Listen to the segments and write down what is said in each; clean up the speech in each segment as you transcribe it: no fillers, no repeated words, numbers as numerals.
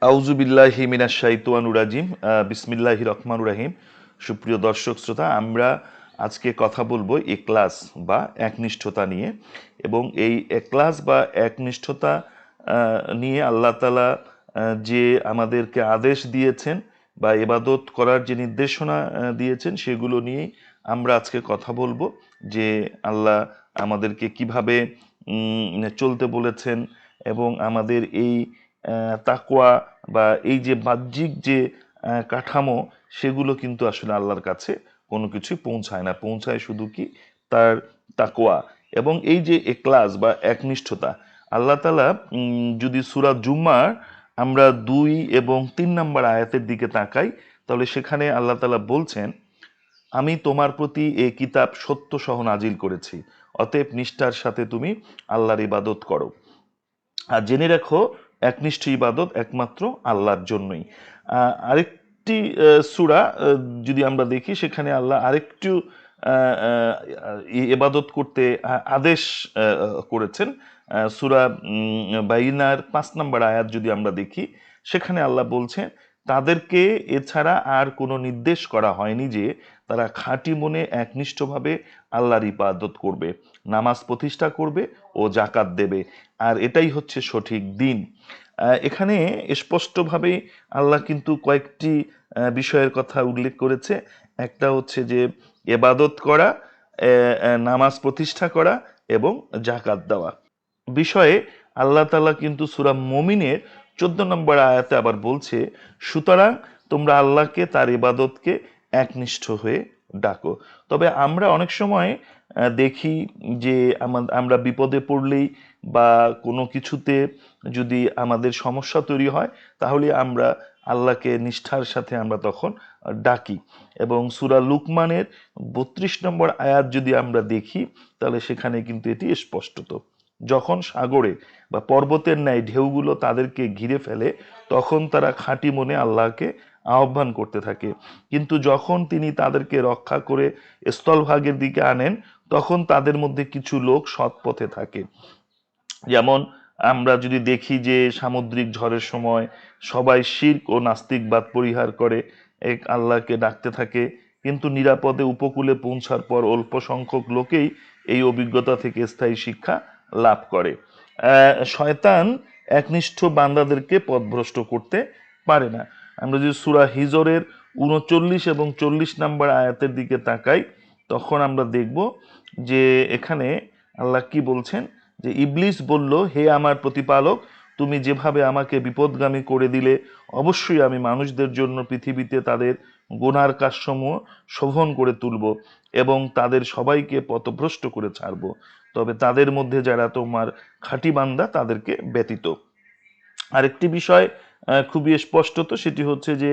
আউযু বিল্লাহি মিনাশ শাইতানির রাজিম। বিসমিল্লাহির রহমানির রহিম। সুপ্রিয় দর্শক শ্রোতা, আমরা আজকে কথা বলবো ইখলাস বা একনিষ্ঠতা নিয়ে। এবং এই ইখলাস বা একনিষ্ঠতা নিয়ে আল্লাহ তাআলা যে আমাদেরকে আদেশ দিয়েছেন বা ইবাদত করার যে নির্দেশনা দিয়েছেন, সেগুলো নিয়েই আমরা আজকে কথা বলবো। যে আল্লাহ আমাদেরকে কিভাবে চলতে বলেছেন, এবং আমাদের এই তাকওয়া বা এই যে বাহ্যিক যে কাঠামো, সেগুলো কিন্তু আসলে আল্লাহর কাছে কোনো কিছুই পৌঁছায় না। পৌঁছায় শুধু কি তার তাকওয়া এবং এই যে ইখলাস বা একনিষ্ঠতা। আল্লাহ তাআলা যদি সূরা জুমার আমরা 2 এবং 3 নম্বর আয়াতের দিকে তাকাই, তাহলে সেখানে আল্লাহ তাআলা বলছেন, আমি তোমার প্রতি এই কিতাব সত্য সহ নাজিল করেছি, অতএব নিষ্ঠার সাথে তুমি আল্লাহর ইবাদত করো। আর জেনে রাখো, একনিষ্ঠ ইবাদত একমাত্র আল্লাহর জন্যই। আরেকটি সূরা যদি আমরা দেখি, সেখানে আল্লাহ আরেকটু ইবাদত করতে আদেশ করেছেন। সূরা বাইনার 5 নম্বর আয়াত যদি আমরা দেখি, সেখানে আল্লাহ বলছেন, তাদেরকে এছাড়া আর কোনো নির্দেশ করা হয়নি যে তারা খাঁটি মনে একনিষ্ঠভাবে আল্লাহর ইবাদত করবে, নামাজ প্রতিষ্ঠা করবে ও জাকাত দেবে, আর এটাই হচ্ছে সঠিক দিন। এখানে স্পষ্টভাবে আল্লাহ কিন্তু কয়েকটি বিষয়ের কথা উল্লেখ করেছে। একটা হচ্ছে যে এবাদত করা, নামাজ প্রতিষ্ঠা করা এবং জাকাত দেওয়া বিষয়ে আল্লাহ তাআলা কিন্তু সূরা মুমিনের 14 নম্বর আয়াতে আবার বলছে, সুতরাং তোমরা আল্লাহকে তার ইবাদতকে একনিষ্ঠ হয়ে ডাকো। তবে আমরা অনেক সময় দেখি যে আমরা বিপদে পড়লেই বা কোনো কিছুতে যদি আমাদের সমস্যা তৈরি হয়, তাহলে আমরা আল্লাহকে নিষ্ঠার সাথে আমরা তখন ডাকি। এবং সূরা লুকমানের 32 নম্বর আয়াত যদি আমরা দেখি, তাহলে সেখানে কিন্তু এটি স্পষ্টত, যখন সাগরে বা পর্বতের ন্যায় ঢেউগুলো তাদেরকে ঘিরে ফেলে, তখন তারা খাঁটি মনে আল্লাহকে আহ্বান করতে থাকে। কিন্তু যখন তিনি তাদেরকে রক্ষা করে স্থলভাগের দিকে আনেন, তখন তাদের মধ্যে কিছু লোক সৎ পথে থাকে। যেমন আমরা যদি দেখি যে সামুদ্রিক ঝড়ের সময় সবাই শিরক ও নাস্তিকবাদ পরিহার করে এক আল্লাহকে ডাকতে থাকে, কিন্তু নিরাপদে উপকূলে পৌঁছার পর অল্প সংখ্যক লোকেই এই অভিজ্ঞতা থেকে স্থায়ী শিক্ষা লাভ করে। শয়তান একনিষ্ঠ বান্দাদেরকে পথভ্রষ্ট করতে পারে না। আমরা যদি সূরা হিজরের 39 এবং 40 নম্বর আয়াতের দিকে তাকাই, তখন আমরা দেখব যে এখানে আল্লাহ কি বলছেন, যে ইবলিস বলল, হে আমার প্রতিপালক, তুমি যেভাবে আমাকে বিপদগামী করে দিলে, অবশ্যই আমি মানুষদের জন্য পৃথিবীতে তাদের গুনার কাজসমূহ শোভন করে তুলব এবং তাদের সবাইকে পথভ্রষ্ট করে ছাড়ব, তবে তাদের মধ্যে যারা তোমার খাঁটি বান্দা তাদেরকে ব্যতীত। আরেকটি বিষয় খুবই স্পষ্টত, সেটি হচ্ছে যে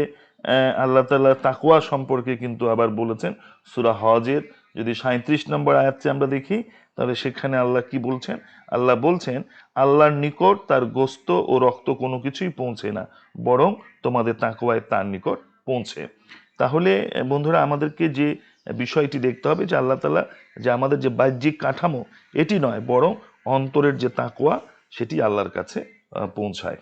আল্লাহ তাআলা তাকওয়া সম্পর্কে কিন্তু আবার বলেছেন সূরা হজের যদি 37 নম্বর আয়াতটি আমরা দেখি, তাহলে সেখানে আল্লাহ কি বলছেন? আল্লাহ বলছেন, আল্লাহর নিকট তার গোস্ত ও রক্ত কোনো কিছুই পৌঁছে না, বরং তোমাদের তাকওয়ায় তার নিকট পৌঁছে। তাহলে বন্ধুরা, আমাদেরকে যে বিষয়টি দেখতে হবে যে আল্লাহ তাআলা যে আমাদের যে বাহ্যিক কাঠামো, এটি নয়, বরং অন্তরের যে তাকওয়া, সেটি আল্লাহর কাছে পৌঁছায়।